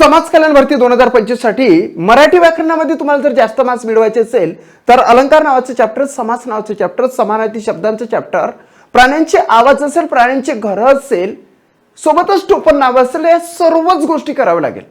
समाज कल्याण भरती 2025 साठी मराठी व्याकरणामध्ये तुम्हाला जर जास्त मार्क्स मिळवायचे असेल तर अलंकार नावाचं चॅप्टर, समास नावाचं चॅप्टर, समानार्थी शब्दांचं चॅप्टर, प्राण्यांचे आवाज असेल, प्राण्यांचे घर असेल, सोबतच टोपण नाव असेल, या सर्वच गोष्टी कराव्या लागेल.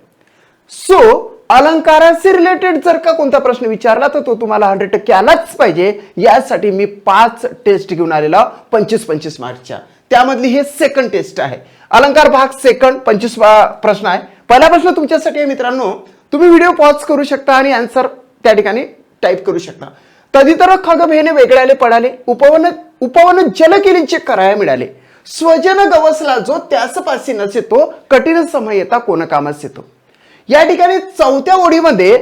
सो अलंकाराशी रिलेटेड जर का कोणता प्रश्न विचारला तर तो तुम्हाला 100% आलाच पाहिजे. यासाठी मी 5 टेस्ट घेऊन आलेला 25-25 मार्कच्या. त्यामधली हे सेकंड टेस्ट आहे. अलंकार भाग सेकंड 25 प्रश्न आहे. पहिला प्रश्न तुमच्यासाठी आहे मित्रांनो. तुम्ही व्हिडिओ पॉज करू शकता आणि आन्सर त्या ठिकाणी टाईप करू शकता. तदितर खग भेने वेगळ्याले पडाले, उपवन जल केलींचे कराया मिळाले, स्वजन गवसला जो त्यास पासी नसे तो, कठीण समय येता कोण कामास येतो. या ठिकाणी चौथ्या ओळीमध्ये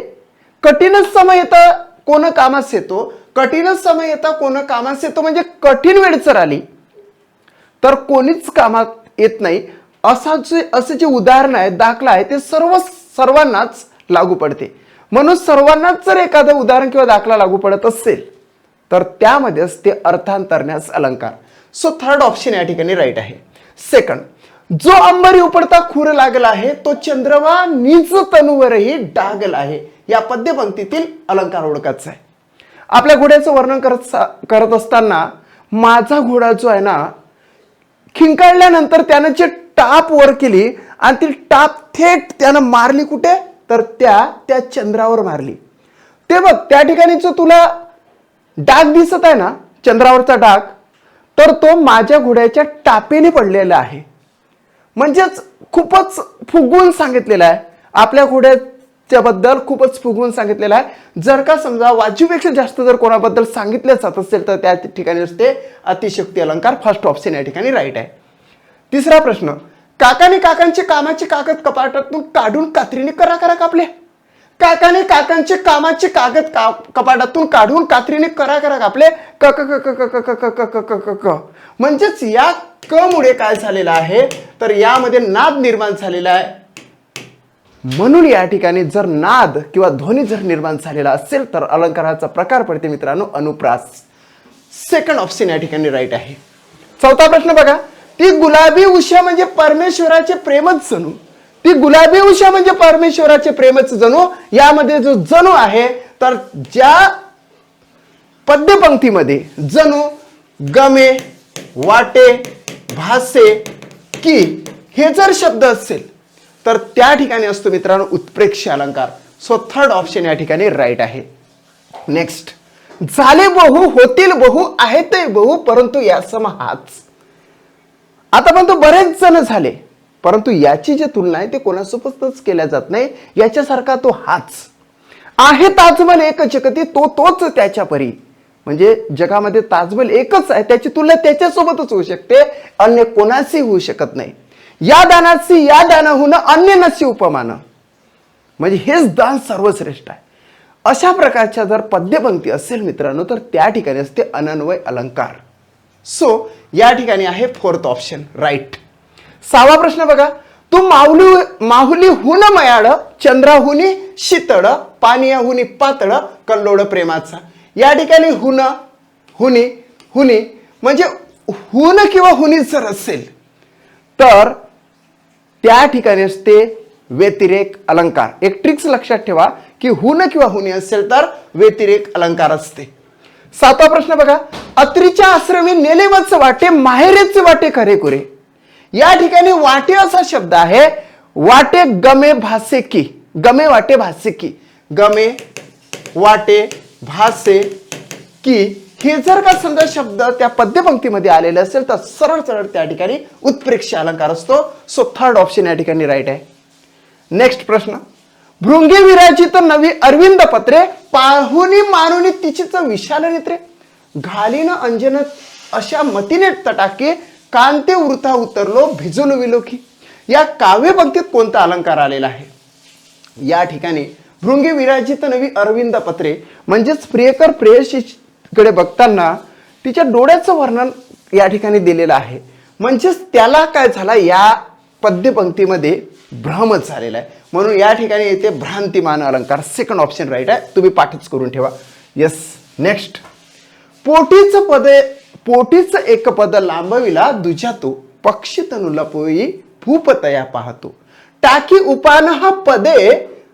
कठीण समय येता कोण कामास येतो, कठीण समय येता कोण कामास येतो म्हणजे कठीण वेळ जर आली तर कोणीच कामात येत नाही असं जे उदाहरण आहे, दाखला आहे, ते सर्वांनाच लागू पडते. म्हणून सर्वांनाच जर एखादं उदाहरण किंवा दाखला लागू पडत असेल तर त्यामध्येच ते अर्थांतरण्यास अलंकार. सो थर्ड ऑप्शन या ठिकाणी राईट आहे. सेकंड, जो अंबरी उपडता खूर लागला आहे, तो चंद्रवा निज तनुवरही डागला आहे. या पद्यपंक्तीतील अलंकार ओळखायचा आहे. आपल्या घोड्याचं वर्णन करत असताना माझा घोडा जो आहे ना, खिंकाळल्यानंतर त्यानं जे टाप वर केली आणि ती टाप थेट त्यानं मारली कुठे तर त्या चंद्रावर मारली. ते बघ त्या ठिकाणी जो तुला डाग दिसत आहे ना, चंद्रावरचा डाग, तर तो माझ्या घोड्याच्या टापेने पडलेला आहे. म्हणजेच खूपच फुगवून सांगितलेलं आहे. आपल्या घोड्याच्या बद्दल खूपच फुगवून सांगितलेलं आहे. जर का समजा वाजूपेक्षा जास्त जर कोणाबद्दल सांगितलं जात असेल तर त्या ठिकाणी असते अतिशयोक्ती अलंकार. फर्स्ट ऑप्शन या ठिकाणी राईट आहे. तिसरा प्रश्न, काकाने काकांचे कामाचे कागद कपाटातून काढून कात्रीने करा कापले. काकाने काकांचे कामाचे कागद कपाटातून काढून कात्रीने करा कापले. क क क क क क क क क क क म्हणजेच या क मुळे काय झालेलं आहे तर यामध्ये नाद निर्माण झालेला आहे. म्हणून या ठिकाणी जर नाद किंवा ध्वनी जर निर्माण झालेला असेल तर अलंकाराचा प्रकार पडते मित्रांनो अनुप्रास. सेकंड ऑप्शन या ठिकाणी राईट आहे. चौथा प्रश्न बघा, ती गुलाबी उषा म्हणजे परमेश्वराचे प्रेमच जणू. ती गुलाबी उषा म्हणजे परमेश्वराचे प्रेमच जणू. यामध्ये जो जणू आहे तर ज्या पद्यपंक्तीमध्ये जणू, गमे, वाटे, भासे, की हे जर शब्द असेल तर त्या ठिकाणी असतो मित्रांनो उत्प्रेक्ष अलंकार. सो थर्ड ऑप्शन या ठिकाणी राईट आहे. नेक्स्ट, झाले बहु होतील बहु आहेत बहु परंतु यासम हाच. आतापर्यंत बरेच जण झाले परंतु याची जी तुलना आहे ते कोणासोबतच केल्या जात नाही. याच्यासारखा तो हाच आहे. ताजमहल एक जगती तोच त्याच्या परी. म्हणजे जगामध्ये ताजमहल एकच आहे, त्याची तुलना त्याच्यासोबतच होऊ शकते, अन्य कोणाशी होऊ शकत नाही. या दानाची या दानाहून अन्य नशी उपमान. म्हणजे हेच दान सर्वश्रेष्ठ आहे. अशा प्रकारच्या जर पद्यपंक्ती असेल मित्रांनो तर त्या ठिकाणी असते अनन्वय अलंकार. सो या ठिकाणी आहे फोर्थ ऑप्शन राईट. सहावा प्रश्न बघा, तू माहुली हुन मयाळ, चंद्राहुनी शीतळ, पानियाहुनी पातळ, कल्लोळ प्रेमाचा. या ठिकाणी हुन, हुनी म्हणजे हुन किंवा हुनी जर असेल तर त्या ठिकाणी असते व्यतिरेक अलंकार. एक ट्रिक्स लक्षात ठेवा की हुन किंवा हुनी असेल तर व्यतिरेक अलंकार असते. सातवा प्रश्न बघा, अत्रीच्या आश्रमी नेलेवच वाटे, माहेरेच वाटे खरे कुरे. या ठिकाणी वाटे असा शब्द आहे. वाटे गमे भासे की, गमे वाटे भासे की, गमे वाटे भासे की हे जर का समजा शब्द त्या पद्यपंक्तीमध्ये आलेले असेल तर सरळ त्या ठिकाणी उत्प्रेक्ष अलंकार असतो. सो थर्ड ऑप्शन या ठिकाणी राईट आहे. नेक्स्ट प्रश्न, भृंगी विराजित नवी अरविंद पत्रे, पाहुनी मानुनी तिचीच विशाल नेत्रे, घालीन अंजन अशा मतीने तटाके, कांते वृथा उतरलो भिजलो विलोकी. या काव्यपंक्तीत कोणता अलंकार आलेला आहे? या ठिकाणी भृंगी विराजित नवी अरविंद पत्रे म्हणजेच प्रियकर प्रेयसीकडे बघताना तिच्या डोळ्याचं वर्णन या ठिकाणी दिलेलं आहे. म्हणजेच त्याला काय झाला, या पद्यपंक्तीमध्ये भ्रमच झालेला आहे. म्हणून या ठिकाणी येते भ्रांतिमान अलंकार. सेकंड ऑप्शन राईट आहे. तुम्ही पाठच करून ठेवा. येस. नेक्स्ट, पोटीच एक पद लांबविला दुजा तो, पक्षी तनु लपोई भूपतया पाहतो, टाकी उपानः पदे,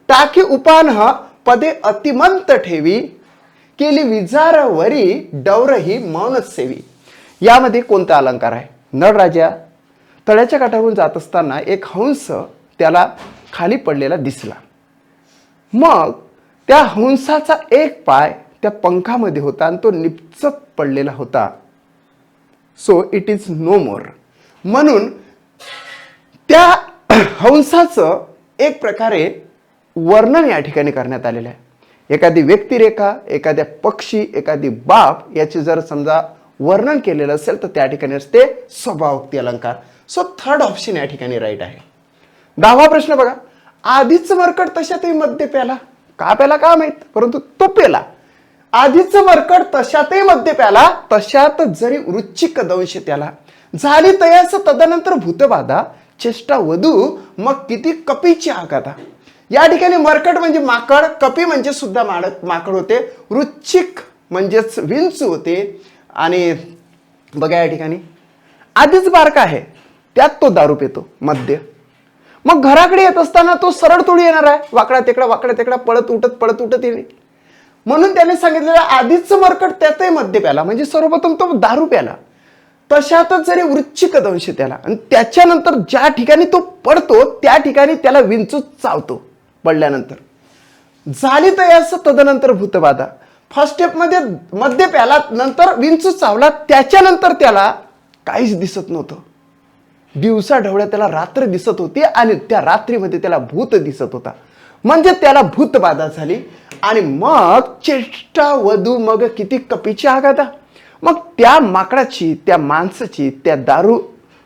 टाकी उपानः पदे अतिमंत ठेवी, केली विजारावरी डौरही मौन सेवी. यामध्ये कोणता अलंकार आहे? नळराजा तळ्याच्या काठावरून जात असताना एक हंस त्याला खाली पडलेला दिसला. मग त्या हंसाचा एक पाय त्या पंखामध्ये होता आणि तो निपचत पडलेला होता. सो इट इज नो मोर. म्हणून त्या हंसाचं एक प्रकारे वर्णन या ठिकाणी करण्यात आलेलं आहे. एखादी व्यक्तिरेखा, एखाद्या पक्षी, एखादी बाब याचे जर समजा वर्णन केलेलं असेल तर त्या ठिकाणी असते स्वभावोक्ती अलंकार. सो थर्ड ऑप्शन या ठिकाणी राईट आहे. 10वा प्रश्न बघा. आधीच मरकट तशातही मद्य प्याला. का प्याला का माहित, परंतु तो प्याला. आधीच मरकट तशातही मद्य प्याला, तशात जरी वृश्चिक दंश त्याला. झाली तयास तदनंतर भूतबाधा, चेष्टा वधू मग किती कपीची आगाधा. या ठिकाणी मरकट म्हणजे माकड, कपी म्हणजे सुद्धा माकड होते, वृश्चिक म्हणजेच विंचू होते. आणि बघा या ठिकाणी आधीच बारका आहे, त्यात तो दारू पितो मद्य. मग घराकडे येत असताना तो सरळ थोडी येणार आहे, वाकडा तेकडा पळत उठत येईल. म्हणून त्याने सांगितलेलं आधीच मरकट त्यातही मद्य प्याला, म्हणजे सर्वप्रथम तो दारू प्याला, तशातच जरी वृश्चिक दंश त्याला. आणि त्याच्यानंतर ज्या ठिकाणी तो पडतो त्या ठिकाणी त्याला विंचू चावतो. पडल्यानंतर झाली तयास तदनंतर भूतबाधा. फर्स्ट स्टेप मध्ये मद्य प्याला, नंतर विंचू चावला, त्याच्यानंतर त्याला काहीच दिसत नव्हतं. दिवसा ढवळ्या त्याला रात्र दिसत होती आणि त्या रात्रीमध्ये त्याला भूत दिसत होता, म्हणजे त्याला भूतबाधा झाली. आणि मग चेष्टा वधू मग किती कपीची आगाधा. मग त्या माकडाची, त्या माणसाची, त्या दारू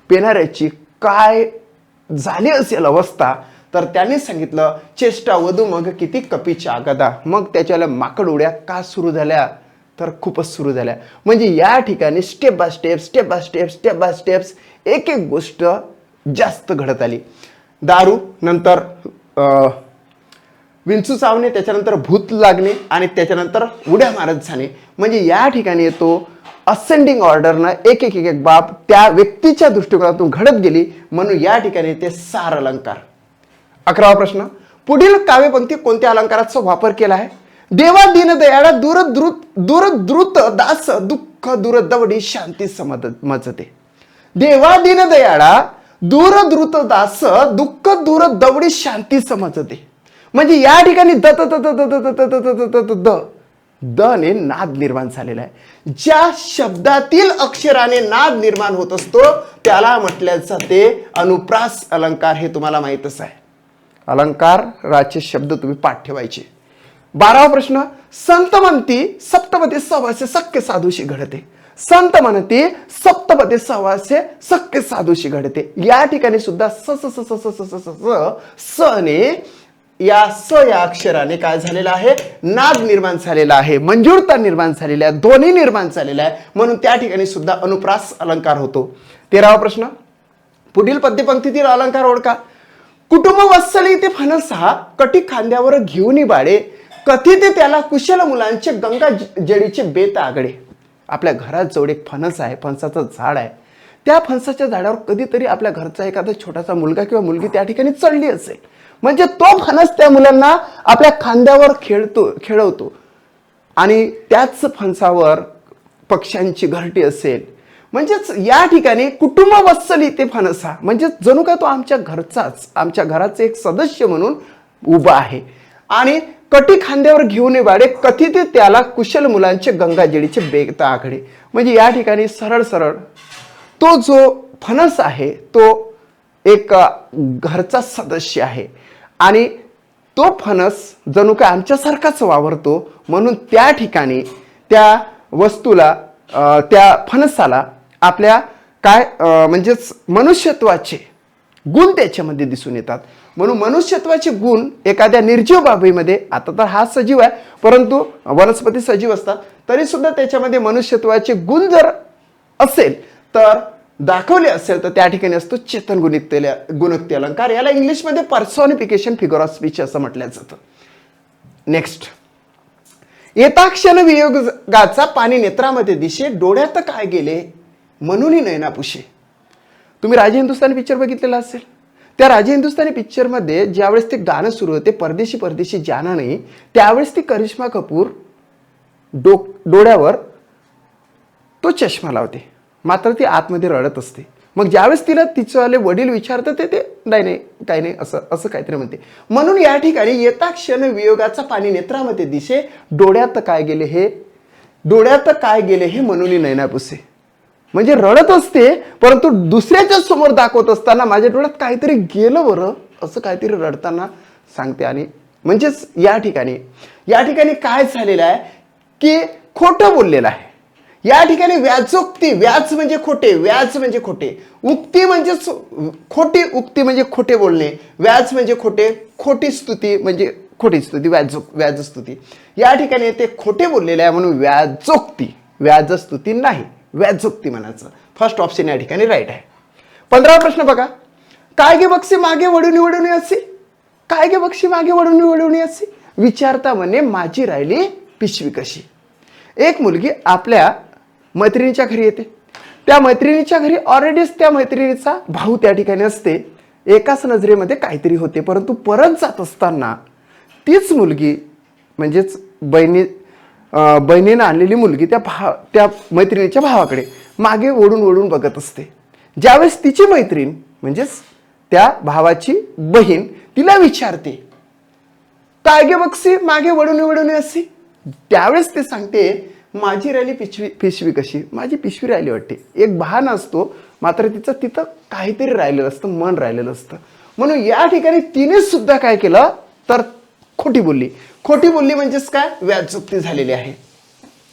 पिणाऱ्याची काय झाली असेल अवस्था, तर त्याने सांगितलं चेष्टा वधू मग किती कपीची आगाधा. मग त्याच्याला माकड उड्या का सुरू झाल्या, तर खूपच सुरू झाल्या. म्हणजे या ठिकाणी स्टेप बाय स्टेप्स एक एक गोष्ट जास्त घडत आली. दारू, नंतर विंचू चावणे, त्याच्यानंतर भूत लागणे आणि त्याच्यानंतर उड्या मारत जाणे. म्हणजे या ठिकाणी येतो असेंडिंग ऑर्डरनं एक एक बाब त्या व्यक्तीच्या दृष्टिकोनातून घडत गेली. म्हणून या ठिकाणी येते सार अलंकार. 11वा प्रश्न. पुढील काव्यपंक्ती कोणत्या अलंकाराचा वापर केला आहे? देवा दीनदयाळा दूरद्रुत दास दुःख दूरदवडी शांती समजते. देवा दीनदयाळा दूरद्रुत दास दुःख दूरदवडी शांती समजते. म्हणजे या ठिकाणी द ने नाद निर्माण झालेला आहे. ज्या शब्दातील अक्षराने नाद निर्माण होत असतो त्याला म्हटलं जाते अनुप्रास अलंकार. हे तुम्हाला माहितच आहे. अलंकाराचे शब्द तुम्ही पाठ ठेवायचे. 12वा प्रश्न. संत म्हणती सप्तपदी सवासे सख्य साधूशी घडते. संत म्हणती सप्तपदी सवासे सख्य साधूशी घडते. या ठिकाणी सुद्धा स ने या अक्षराने काय झालेलं आहे, नाद निर्माण झालेला आहे, मंजूरता निर्माण झालेली आहे, ध्वनी निर्माण झालेला आहे. म्हणून त्या ठिकाणी सुद्धा अनुप्रास अलंकार होतो. 13वा प्रश्न. पुढील पद्यपंक्तीतील अलंकार ओळखा. कुटुंब वत्सली ते फणसा कटी खांद्यावर घेऊन बाळे, कथित त्याला कुशल मुलांचे गंगा जडीचे बेत आगडे. आपल्या घरात जवळ एक फणस आहे, फणसाचं झाड आहे. त्या फणसाच्या झाडावर कधीतरी आपल्या घरचा एखादा छोटासा मुलगा किंवा मुलगी त्या ठिकाणी चढली असेल, म्हणजे तो फणस त्या मुलांना आपल्या खांद्यावर खेळवतो आणि त्याच फणसावर पक्ष्यांची घरटी असेल. म्हणजेच या ठिकाणी कुटुंब वत्सली ते फणसा, म्हणजे जणू काय तो आमच्या घरचाच, आमच्या घराचे एक सदस्य म्हणून उभा आहे. आणि कटी खांद्यावर घेऊन बाळे, कथित त्याला कुशल मुलांचे गंगाजळीचे बेत आकडे. म्हणजे या ठिकाणी सरळ तो जो फणस आहे तो एक घरचा सदस्य आहे आणि तो फणस जणू काय आमच्यासारखाच वावरतो. म्हणून त्या ठिकाणी त्या वस्तूला, त्या फणसाला आपल्या काय म्हणजेच मनुष्यत्वाचे गुण त्याच्यामध्ये दिसून येतात. म्हणून मनुष्यत्वाचे गुण एखाद्या निर्जीव बाबीमध्ये, आता तर हा सजीव आहे परंतु वनस्पती सजीव असतात, तरी सुद्धा त्याच्यामध्ये मनुष्यत्वाचे गुण जर असेल तर दाखवले असेल तर त्या ठिकाणी असतो चेतन गुणोक्ती अलंकार. याला इंग्लिशमध्ये पर्सॉनिफिकेशन फिगर ऑफ स्पीच असं म्हटलं जातं. नेक्स्ट. येता क्षण वियोगाचा पाणी नेत्रामध्ये दिशे, डोळ्यात काय गेले म्हणून नयना पुशे. तुम्ही राजे हिंदुस्थानी पिक्चर बघितलेला असेल, त्या राजे हिंदुस्थानी पिक्चरमध्ये ज्यावेळेस ते गाणं सुरू होते, परदेशी परदेशी जाना नाही, त्यावेळेस ती करिश्मा कपूर डोळ्यावर तो चष्मा लावते, मात्र ती आतमध्ये रडत असते. मग ज्यावेळेस तिला तिचेवाले वडील विचारतात ते नाही नाही काही नाही असं असं काहीतरी म्हणते. म्हणून या ठिकाणी येता क्षण वियोगाचा पाणी नेत्रामध्ये दिसे, डोळ्यात काय गेले हे म्हणून नैना पुसे. म्हणजे रडत असते, परंतु दुसऱ्याच्या समोर दाखवत असताना माझ्या डोळ्यात काहीतरी गेलं बरं असं काहीतरी रडताना सांगते. आणि म्हणजेच या ठिकाणी काय झालेलं आहे की खोटं बोललेलं आहे. या ठिकाणी व्याजोक्ती, व्याज म्हणजे खोटे, उक्ती म्हणजेच खोटी, उक्ती म्हणजे खोटे बोलणे, व्याज म्हणजे खोटी स्तुती म्हणजे खोटी स्तुती, व्याजस्तुती. या ठिकाणी ते खोटे बोललेले आहे म्हणून व्याजोक्ती, व्याजस्तुती नाही, व्याजोक्ती म्हणायचं. फर्स्ट ऑप्शन या ठिकाणी राईट आहे. 15वा प्रश्न बघा. काय गे बक्षी मागे वळून असे, काय गे बक्षी मागे वळून असे, विचारता म्हणे माझी राहिली पिशवी कशी. एक मुलगी आपल्या मैत्रिणीच्या घरी येते. त्या मैत्रिणीच्या घरी ऑलरेडीच त्या मैत्रिणीचा भाऊ त्या ठिकाणी असते. एकाच नजरेमध्ये काहीतरी होते, परंतु परत जात असताना तीच मुलगी म्हणजेच बहिणीनं आणलेली मुलगी त्या मैत्रिणीच्या भावाकडे मागे ओढून बघत असते. ज्यावेळेस तिची मैत्रीण म्हणजेच त्या भावाची बहीण तिला विचारते काय गे बक्षी मागे वळून अशी, त्यावेळेस ते सांगते माझी राहिली पिशवी कशी, माझी पिशवी राहिली वाटते. एक बहाणा असतो, मात्र तिचं तिथं काहीतरी राहिलेलं असतं, मन राहिलेलं असतं. म्हणून या ठिकाणी तिने सुद्धा काय केलं तर खोटी बोलली म्हणजेच काय व्याजोक्ती झालेली आहे.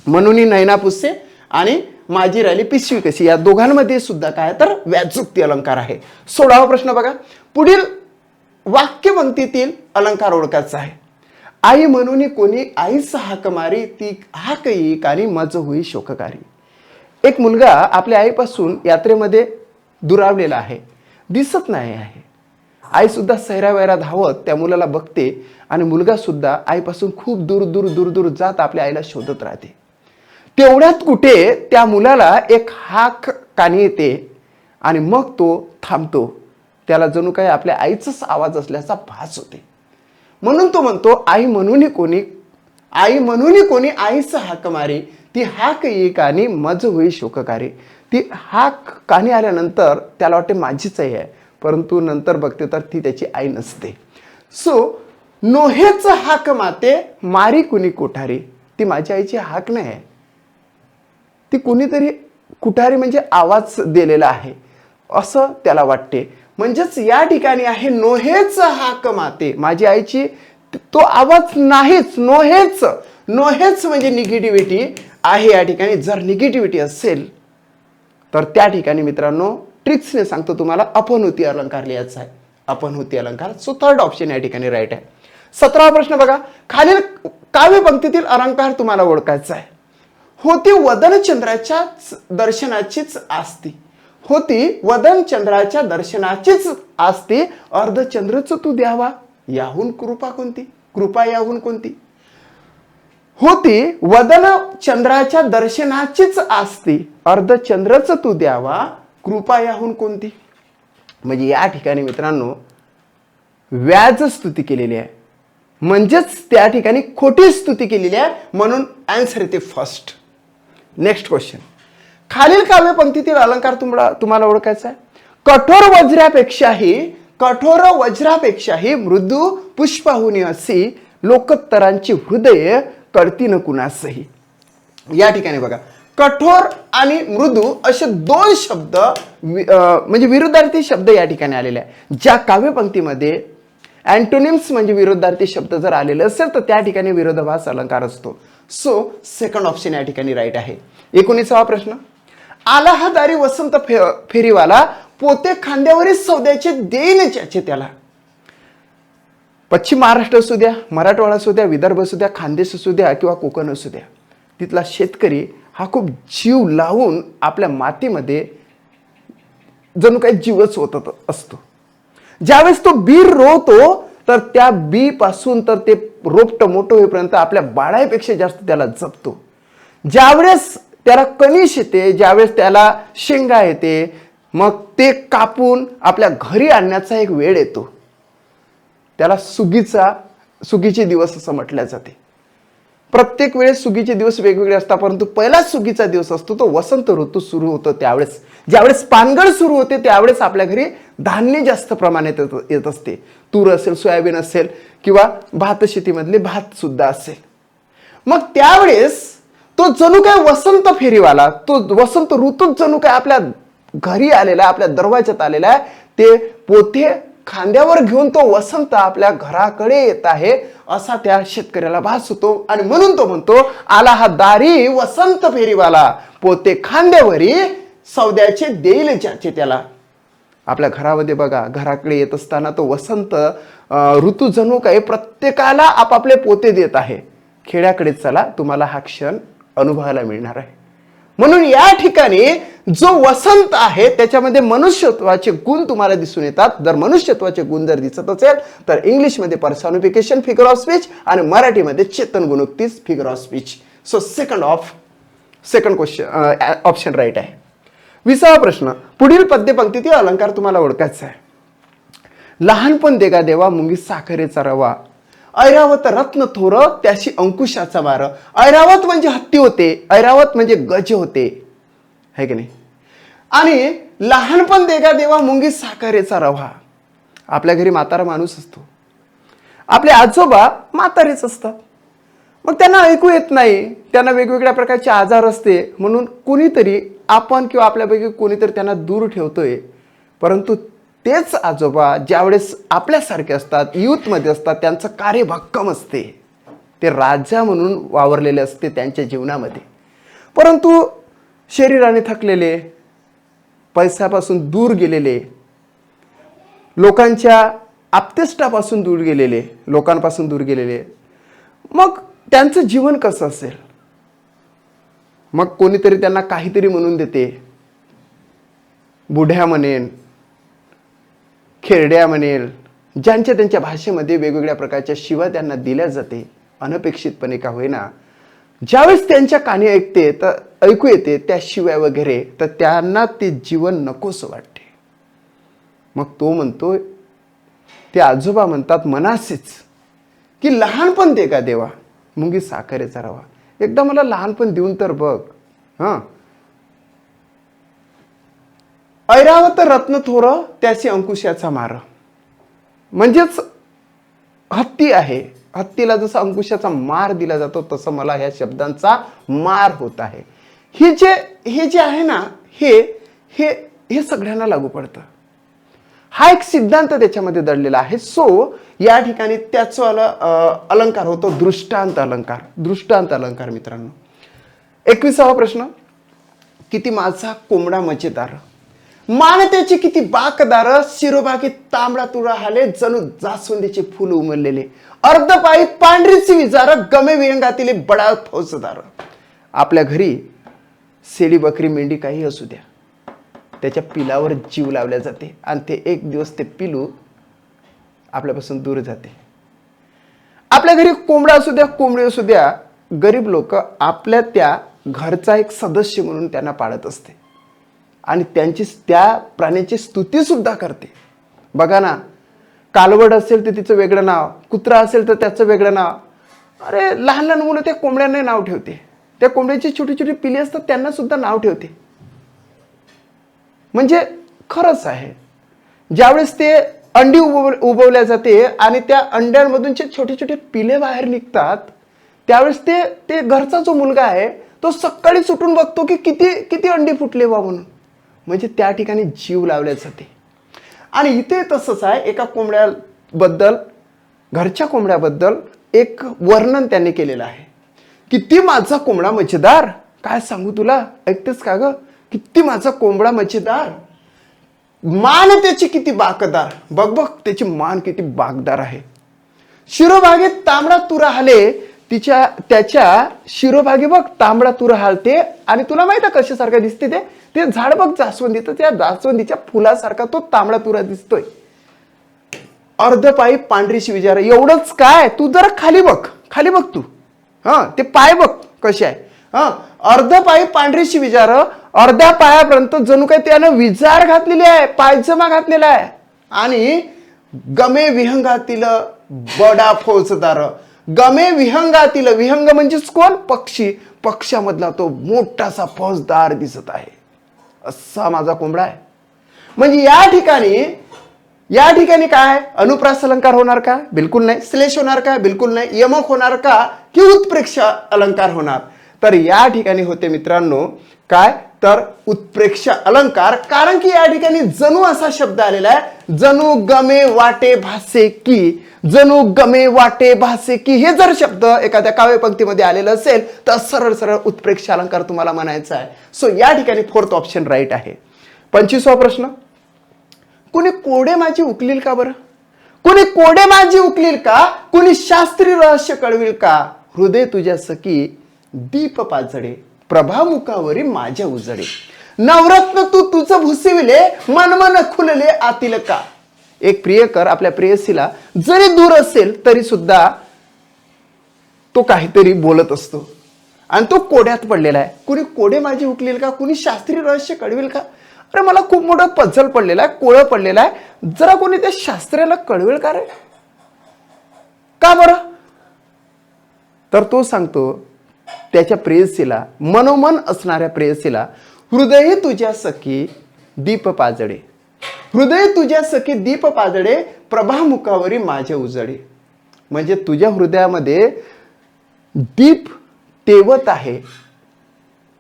म्हणून ही नैना पुसे आणि माझी राहिली पिशवी कशी, या दोघांमध्ये सुद्धा काय तर व्याजोक्ती अलंकार आहे. 16वा प्रश्न बघा. पुढील वाक्यपंक्तीतील अलंकार ओळखायचा आहे. आई म्हणून कोणी आईच हाक मारी, ती हाक येईक आणि मज होई शोककारी. एक मुलगा आपल्या आईपासून यात्रेमध्ये दुरावलेला आहे, दिसत नाही आहे. आई सुद्धा सैरावैरा धावत त्या मुलाला बघते आणि मुलगा सुद्धा आईपासून खूप दूर जात आपल्या आईला शोधत राहते. तेवढ्यात कुठे त्या मुलाला एक हाक कानी येते आणि मग तो थांबतो. त्याला जणू काही आपल्या आईचाच आवाज असल्याचा भास होते. म्हणून तो म्हणतो आई म्हणून कोणी आईच हाक मारी, ती हाक येईक आणि मज होई शोककारी. ती हाक कानी आल्यानंतर त्याला वाटते माझीच आई आहे, परंतु नंतर बघते तर ती त्याची आई नसते. सो नोहेच हाक माते मारी कुणी कोठारी, ती माझ्या आईची हाक नाही आहे, ती कुणीतरी कुठारी म्हणजे आवाज दिलेला आहे असं त्याला वाटते. म्हणजेच या ठिकाणी आहे नोहेच हाक माते, माझी आईची तो आवाज नाहीच. नोहेच म्हणजे निगेटिव्हिटी आहे या ठिकाणी. जर निगेटिव्हिटी असेल तर त्या ठिकाणी मित्रांनो ट्रिक्सने सांगतो तुम्हाला अपनहुती अलंकार लिहायचा आहे. अपनहुती अलंकार. सो थर्ड ऑप्शन या ठिकाणी राईट आहे. 17वा प्रश्न बघा. खालील काव्य पंक्तीतील अलंकार तुम्हाला ओळखायचा आहे. होती वदन चंद्राच्या दर्शनाचीच आस्ती, होती वदन चंद्राच्या दर्शनाचीच आस्ती, अर्धचंद्रच तू द्यावा याहून कृपा याहून कोणती. होती वदन चंद्राच्या दर्शनाचीच आस्ती, अर्धचंद्रच तू द्यावा कृपा याहून कोणती. म्हणजे या ठिकाणी मित्रांनो व्याज स्तुती केलेली आहे, म्हणजेच त्या ठिकाणी खोटी स्तुती केलेली आहे, म्हणून आन्सर येते फर्स्ट. Next question. खालील काव्य पंक्तीतील अलंकार तुम्हाला ओळखायचा आहे. कठोर वज्रापेक्षाही मृदू पुष्पाहुनी अशी, लोकोत्तरांची हृदय कळती न कुणासही. या ठिकाणी बघा कठोर आणि मृदू असे दोन शब्द म्हणजे विरुद्धार्थी शब्द या ठिकाणी आलेले आहे. ज्या काव्यपंक्तीमध्ये अँटोनिम्स म्हणजे विरुद्धार्थी शब्द जर आलेले असेल तर त्या ठिकाणी विरोधाभास अलंकार असतो. सो सेकंड ऑप्शन या ठिकाणी राईट आहे. 19वा प्रश्न. आला हा दारी वसंत फेरीवाला, पोते खांद्यावरील सौद्याचे देईन ज्याचे त्याला. पश्चिम महाराष्ट्र असू द्या, मराठवाडा असू द्या, विदर्भ असू द्या, खानदेश असू द्या किंवा कोकण असू द्या, तिथला शेतकरी हा खूप जीव लावून आपल्या मातीमध्ये जणू काही जीवच होत असतो. ज्यावेळेस तो बी रोवतो तर त्या बी पासून तर ते रोपट मोठं होईपर्यंत आपल्या बाळापेक्षा जास्त त्याला जपतो. ज्यावेळेस त्याला कणीस येते, ज्यावेळेस त्याला शेंगा येते, मग ते कापून आपल्या घरी आणण्याचा एक वेळ येतो, त्याला सुगीचे दिवस असं म्हटलं जाते. प्रत्येक वेळेस सुगीचे दिवस वेगवेगळे असतात, परंतु पहिला सुगीचा दिवस असतो तो वसंत ऋतू सुरू होतो त्यावेळेस. ज्यावेळेस पानगळ सुरू होते त्यावेळेस आपल्या घरी धान्य जास्त प्रमाणात येत असते. तूर असेल, सोयाबीन असेल किंवा भात शेतीमधले भात सुद्धा असेल. मग त्यावेळेस तो जणू काय वसंत फेरीवाला, तो वसंत ऋतूच जणू काय आपल्या घरी आलेला, आपल्या दरवाज्यात आलेला आहे. ते पोते खांद्यावर घेऊन तो वसंत आपल्या घराकडे येत आहे असा त्या शेतकऱ्याला भास होतो. आणि म्हणून तो म्हणतो, आला हा दारी वसंत फेरीवाला, पोते खांद्यावरी सौद्याचे देईल ज्याचे त्याला. आपल्या घरामध्ये बघा, घराकडे येत असताना तो वसंत ऋतू जणू काही प्रत्येकाला आपापले पोते देत आहे. खेड्याकडे चला, तुम्हाला हा क्षण अनुभवायला मिळणार आहे. म्हणून या ठिकाणी जो वसंत आहे त्याच्यामध्ये मनुष्यत्वाचे गुण तुम्हाला दिसून येतात. जर मनुष्यत्वाचे गुण जर दिसत असेल तर इंग्लिशमध्ये पर्सॉनिफिकेशन, फिगर ऑफ स्पीच, आणि मराठीमध्ये चेतन गुणोक्ती, figure of speech. So second question option right आहे. 20वा प्रश्न, पुढील पद्यपंक्तीतील अलंकार तुम्हाला ओळखायचा आहे. लहानपण देगा देवा मुंगी साखरेचा रवा, ऐरावत रत्न थोर त्याशी अंकुशाचा मार. ऐरावत म्हणजे हत्ती होते, ऐरावत म्हणजे गज होते, है की नाही. आणि लहानपण देगा देवा मुंगी साखरेचा रवा. आपल्या घरी म्हातारा माणूस असतो, आपले आजोबा म्हातारेच असतात. मग त्यांना ऐकू येत नाही, त्यांना वेगवेगळ्या प्रकारचे आजार असते, म्हणून कोणीतरी आपण किंवा आपल्यापैकी कोणीतरी त्यांना दूर ठेवतोय. परंतु तेच आजोबा ज्यावेळेस आपल्यासारखे असतात, यूथमध्ये असतात, त्यांचं कार्य भक्कम असते, ते राजा म्हणून वावरलेले असते त्यांच्या जीवनामध्ये. परंतु शरीराने थकलेले, पैशापासून दूर गेलेले, लोकांच्या आप्तेष्टापासून दूर गेलेले, लोकांपासून दूर गेलेले, मग त्यांचं जीवन कसं असेल. मग कोणीतरी त्यांना काहीतरी म्हणून देते, बुढ्या म्हणेन, खेरड्या म्हणेल, ज्यांच्या त्यांच्या भाषेमध्ये वेगवेगळ्या प्रकारच्या शिवा त्यांना दिल्या जाते अनपेक्षितपणे का होईना. ज्यावेळेस त्यांच्या कानी ऐकू येते त्या शिव्या वगैरे, तर त्यांना ते जीवन नकोस वाटते. मग तो म्हणतो, ते आजोबा म्हणतात मनासेच की लहानपण दे का देवा मुंगी साखरेचा रवा, एकदा मला लहानपण देऊन तर बघ. ऐरावत रत्न थोर त्याची अंकुशाचा मार. म्हणजेच हत्ती आहे, हत्तीला जसं अंकुशाचा मार दिला जातो तसं मला ह्या शब्दांचा मार होत आहे. हे जे आहे ना, हे सगळ्यांना लागू पडतं. हा एक सिद्धांत त्याच्यामध्ये दडलेला आहे. सो या ठिकाणी त्याचा अलंकार होतो दृष्टांत अलंकार. दृष्टांत अलंकार मित्रांनो. 21वा प्रश्न, किती माझा कोंबडा मजेदार, मान त्याची किती बाकदार, शिरोभागी तांबडा तुरा हाले जणू जास्वंदीचे फुल उमललेले, अर्धपायी पांढरीची विजार, गमे विरंगातील बडा फौजदार. आपल्या घरी शेळी, बकरी, मेंढी काही असू द्या, त्याच्या पिलावर जीव लावल्या जाते आणि ते एक दिवस ते पिलू आपल्यापासून दूर जाते. आपल्या घरी कोंबडा असू द्या, कोंबडी असू द्या, गरीब लोक आपल्या त्या घरचा एक सदस्य म्हणून त्यांना पाळत असते आणि त्या प्राण्याची स्तुती सुद्धा करते. बघा ना, कालवड असेल तर तिचं वेगळं नाव, कुत्रा असेल तर त्याचं वेगळं नाव. अरे लहान लहान मुलं त्या कोंबड्यांना नाव ठेवते, त्या कोंबड्याची छोटी छोटी पिली असतात त्यांना सुद्धा नाव ठेवते. म्हणजे खरंच आहे, ज्यावेळेस ते अंडी उबवल्या जाते आणि त्या अंड्यांमधून छोटे छोटे पिले बाहेर निघतात, त्यावेळेस ते घरचा जो मुलगा आहे तो सकाळी सुटून बघतो की किती अंडी फुटले बा म्हणून. म्हणजे त्या ठिकाणी जीव लावल्या जाते. आणि इथे तसंच आहे. एका कोंबड्याबद्दल, घरच्या कोंबड्याबद्दल एक वर्णन त्यांनी केलेलं आहे. किती माझा कोंबडा मजेदार, काय सांगू तुला, ऐकतेस का ग, किती माझा कोंबडा मजेदार, मान त्याची किती बाकदार, बघ त्याची मान किती बाकदार आहे, शिरोभागे तांबडा तुरा हाले, त्याच्या शिरोभागी बघ तांबडा तुरा हालते. आणि तुला माहिती आहे कशासारखं दिसते ते झाड बघ जास्वंदीचं, त्या जास्वंदीच्या फुलासारखा तो तांबडा तुरा दिसतोय. अर्धपायी पांढरी शिविजार. एवढंच काय, तू जरा खाली बघ तू, ते पाय बघ कसे आहे, अर्ध पायी पांढरीशी विजार, अर्ध्या पायापर्यंत जणू काही त्यानं विजार घातलेली आहे, पायजमा घातलेला आहे. आणि गमे विहंगातील बडा फौजदार, गमे विहंगातील, विहंग म्हणजेच कोण? पक्षी. पक्षामधला तो मोठासा फौजदार दिसत आहे. असा माझा कोंबडा आहे. म्हणजे या ठिकाणी काय? अनुप्रास अलंकार होणार का? बिलकुल नाही. श्लेष होणार का? बिलकुल नाही. यमक होणार का? की उत्प्रेक्ष अलंकार होणार? तर या ठिकाणी होते मित्रांनो काय? तर उत्प्रेक्ष अलंकार. कारण की या ठिकाणी जणू असा शब्द आलेला आहे, जणू गमे वाटे भासे की, जणू गमे वाटे भासे की. हे जर शब्द एखाद्या काव्यपंक्तीमध्ये आलेलं असेल तर सरळ सरळ उत्प्रेक्ष अलंकार तुम्हाला म्हणायचा आहे. सो या ठिकाणी फोर्थ ऑप्शन राईट आहे. 25वा प्रश्न, कुणी कोडे माझी उकलील का? बरं, कुणी कोडे माझी उकलील का? कुणी शास्त्रीय रहस्य कळविल का? हृदय तुझ्या सखी दीप पाजडे, प्रभामुखावरी माझ्या उजडे. नवरत्न तू तुझं भुसिविले, मन खुलले आतील का. एक प्रियकर आपल्या प्रेयसीला जरी दूर असेल तरी सुद्धा तो काहीतरी बोलत असतो आणि तो कोड्यात पडलेला आहे. कुणी कोडे माझी उकलील का? कुणी शास्त्रीय रहस्य कळविल का? अरे मला खूप मोठा पझल पडलेला आहे, कोळ पडलेला आहे, जरा कोणी त्या शास्त्र्याला कळवेल का रे? का बरं? तर तो सांगतो त्याच्या प्रेयसीला, मनोमन असणाऱ्या प्रेयसीला, हृदय तुझ्या सखी दीप पाजडे, हृदय तुझ्या सखी दीप पाजडे, प्रभामुखावरी माझ्या उजडे. म्हणजे तुझ्या हृदयामध्ये दीप तेवत आहे,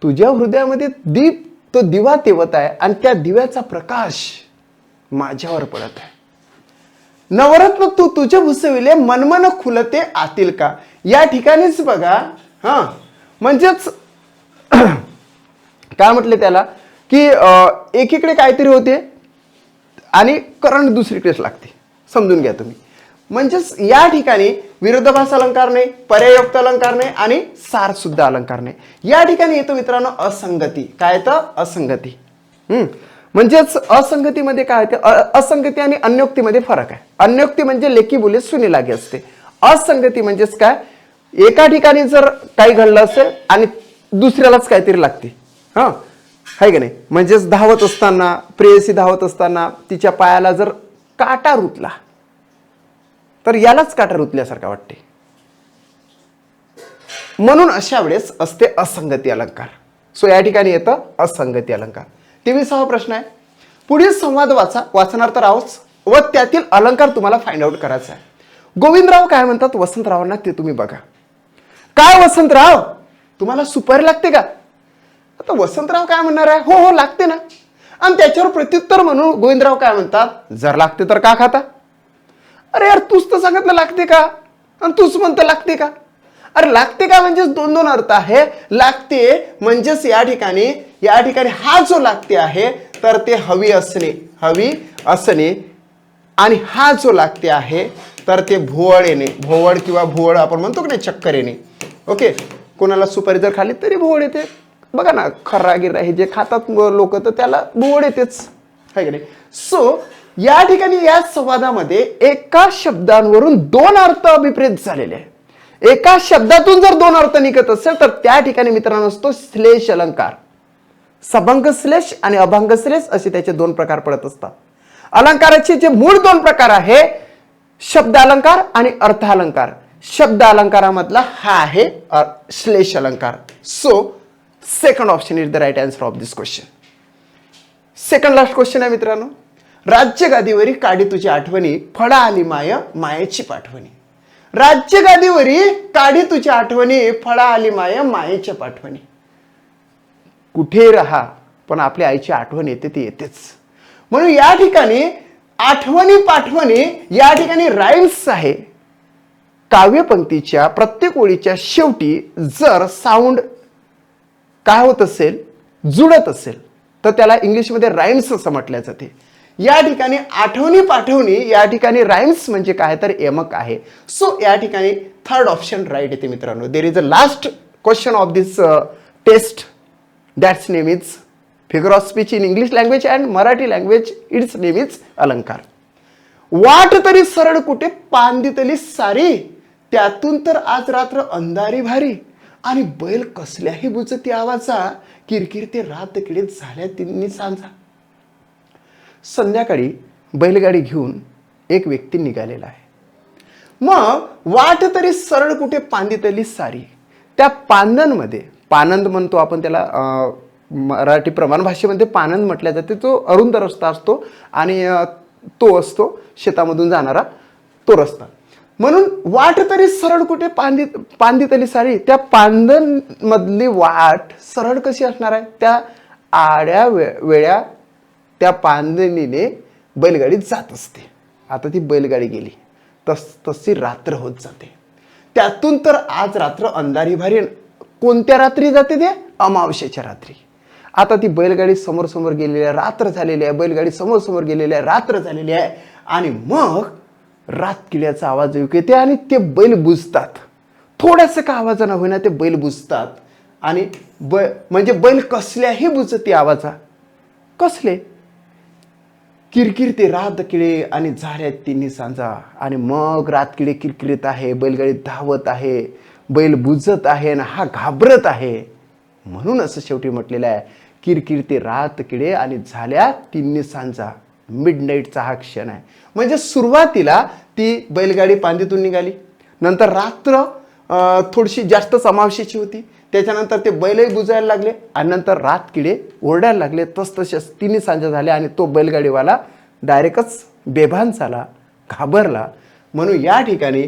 तुझ्या हृदयामध्ये दीप, तो दिवा तेवत आहे आणि त्या दिव्याचा प्रकाश माझ्यावर पडत आहे. नवरत्न तू तुझे भुसविले, मनमन खुलते आतील का. या ठिकाणीच बघा, म्हणजेच काय म्हटले त्याला की एकीकडे काहीतरी होते आणि करंट दुसरीकडेच लागते. समजून घ्या तुम्ही. म्हणजेच या ठिकाणी विरोधाभास अलंकार नाही, पर्यायोक्त अलंकार नाही आणि सार सुद्धा अलंकार नाही. या ठिकाणी येतो मित्रांनो असंगती. काय येतं? असंगती. म्हणजेच असंगतीमध्ये काय येते? असंगती आणि अन्योक्तीमध्ये फरक आहे. अन्योक्ती म्हणजे लेकी बोले सुनी लागे असते. असंगती म्हणजेच काय? एका ठिकाणी जर काही घडलं असेल आणि दुसऱ्यालाच काहीतरी लागते. आहे की नाही? म्हणजेच धावत असताना, प्रेयसी धावत असताना तिच्या पायाला जर काटा रुतला तर यालाच काटा रुतल्यासारखा वाटते. म्हणून अशा वेळेस असते असंगती अलंकार. सो या ठिकाणी येतं असंगती अलंकार. 23वा प्रश्न आहे, पुढील संवाद वाचणार तर आहोत व त्यातील अलंकार तुम्हाला फाइंड आउट करायचा आहे. गोविंदराव काय म्हणतात वसंतरावांना ते तुम्ही बघा. काय वसंतराव, तुम्हाला सुपारी लागते का? आता वसंतराव काय म्हणणार आहे? हो हो लागते ना. आणि त्याच्यावर प्रत्युत्तर म्हणून गोविंदराव काय म्हणतात? जर लागते तर का खाता? अरे यार, तूच तर सांगितलं लागते का आणि तूच म्हणतं लागते का. अरे लागते का म्हणजेच दोन दोन अर्थ आहे. लागते म्हणजेच या ठिकाणी हा जो लागते आहे तर ते हवी असणे आणि हा जो लागते आहे तर ते भोवळ येणे. भोवळ किंवा भोवळ आपण म्हणतो की नाही, चक्कर येणे. ओके, कोणाला सुपारी जर खाली तरी भोवळ येते. बघा ना, खर्रा गिर्रा हे जे खातात लोक तर त्याला भोवळ येतेच, आहे की नाही. सो या ठिकाणी या संवादामध्ये एका शब्दांवरून दोन अर्थ अभिप्रेत झालेले आहे. एका शब्दातून जर दोन अर्थ निघत असेल तर त्या ठिकाणी मित्रांनो असतो श्लेष अलंकार. सभंग श्लेष आणि अभंग श्लेष असे त्याचे दोन प्रकार पडत असतात. अलंकाराचे जे मूळ दोन प्रकार आहे, शब्द अलंकार आणि अर्थ अलंकार. शब्द अलंकारामधला हा आहे श्लेष अलंकार. So second option is the right answer of this question. Second last question आहे मित्रांनो, राज्य गादीवरी काढी तुझी आठवणी, फळा आली मायेची पाठवणी. राज्य गादीवरी काढी तुझी आठवणी, फळा आली मायेच्या पाठवणी. कुठे राहा पण आपल्या आईची आठवण येते, ती येतेच. म्हणून या ठिकाणी आठवणी पाठवणी या ठिकाणी राईम्स आहे. काव्यपंक्तीच्या प्रत्येक ओळीच्या शेवटी जर साऊंड काय होत असेल, जुळत असेल तर त्याला इंग्लिशमध्ये राईम्स असं म्हटलं जाते. या ठिकाणी आठवणी पाठवणी या ठिकाणी राईम्स म्हणजे काय तर यमक आहे. सो या ठिकाणी थर्ड ऑप्शन राईट येते मित्रांनो. There is a last question of this test, that's name is figure of speech in English language and Marathi language. It's name is alankar. वाट तरी सरळ कुठे पांदितली सारी, त्यातून तर आज रात्र अंधारी भारी. आणि बैल कसल्याही बुजती आवाजा, किरकिर ते रात किडे झाल्या तिन्ही सांजा. संध्याकाळी बैलगाडी घेऊन एक व्यक्ती निघालेला आहे. मग वाट तरी सरळ कुठे पांदितली सारी. त्या पांदनमध्ये, पानंद म्हणतो आपण त्याला, मराठी प्रमाण भाषेमध्ये पानंद म्हटल्या जाते. तो अरुंद रस्ता असतो आणि तो असतो शेतामधून जाणारा तो रस्ता. म्हणून वाट तरी सरळ कुठे पांदितली सारी. त्या पांदन मधली वाट सरळ कशी असणार आहे? त्या आड्या वेळ्या त्या पांदणीने बैलगाडी जात असते. आता ती बैलगाडी गेली तशी रात्र होत जाते. त्यातून तर आज रात्र अंधारी भारी. कोणत्या रात्री जाते ते? अमावस्येच्या रात्री. आता ती बैलगाडी समोर समोर गेलेली आहे, रात्र झालेली आहे. बैलगाडी समोर समोर गेलेली आहे, रात्र झालेली आहे. आणि मग रात किड्याचा आवाज ऐकू येते आणि ते बैल बुजतात. थोड्यासं का आवाजानं होईना ते बैल बुजतात. आणि म्हणजे बैल कसल्याही बुजती आवाजा. कसले? किरकिर ते रात किडे आणि झाल्या तिन्ही सांजा. आणि मग रात किडे किरकिरीत आहे, बैलगाडी धावत आहे, बैल बुजत आहे आणि हा घाबरत आहे. म्हणून असं शेवटी म्हटलेलं आहे, किरकिर ते रात किडे आणि झाल्या तिन्ही सांजा. मिडनाईटचा हा क्षण आहे. म्हणजे सुरुवातीला ती बैलगाडी पांदीतून निघाली, नंतर रात्र थोडीशी जास्तच अमावस्येची होती, त्याच्यानंतर ते बैलही बुजायला लागले आणि नंतर रात किडे ओरडायला लागले. तसतसेच तिन्ही सांजा झाल्या आणि तो बैलगाडीवाला डायरेक्टच बेभान झाला, घाबरला. म्हणून या ठिकाणी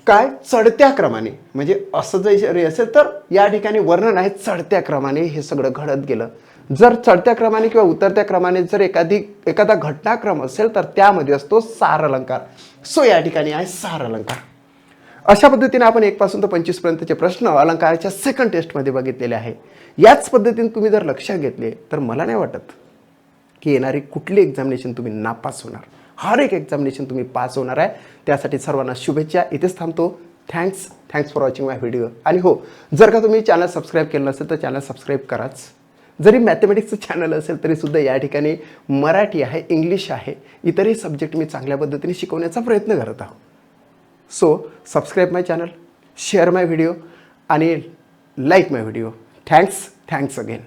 काय चढत्या क्रमाने, म्हणजे असं जरी असेल तर या ठिकाणी वर्णन आहे चढत्या क्रमाने हे सगळं घडत गेलं. जर चढत्या क्रमाने किंवा उतरत्या क्रमाने जर एखादा घटनाक्रम असेल तर त्यामध्ये असतो सार अलंकार. सो या ठिकाणी आहे सार अलंकार. अशा पद्धतीने आपण 1 पासून तर 25 पर्यंतचे प्रश्न अलंकाराच्या सेकंड टेस्टमध्ये बघितलेले आहे. याच पद्धतीने तुम्ही जर लक्षात घेतले तर मला नाही वाटत की येणारी कुठली एक्झामिनेशन तुम्ही नापास होणार. हर एक एक्झामिनेशन तुम्ही पास होणार आहे. त्यासाठी सर्वांना शुभेच्छा. इथेच थांबतो. Thanks for watching my video. आणि हो, जर का तुम्ही चॅनल सबस्क्राईब केलं नसेल तर चॅनल सबस्क्राईब कराच. जरी मॅथमॅटिक्सचं चॅनल असेल तरीसुद्धा या ठिकाणी मराठी आहे, इंग्लिश आहे, इतरही सब्जेक्ट मी चांगल्या पद्धतीने शिकवण्याचा प्रयत्न करत आहोत. सो सबस्क्राईब माय चॅनल, शेअर माय व्हिडिओ आणि लाईक माय व्हिडिओ. Thanks again.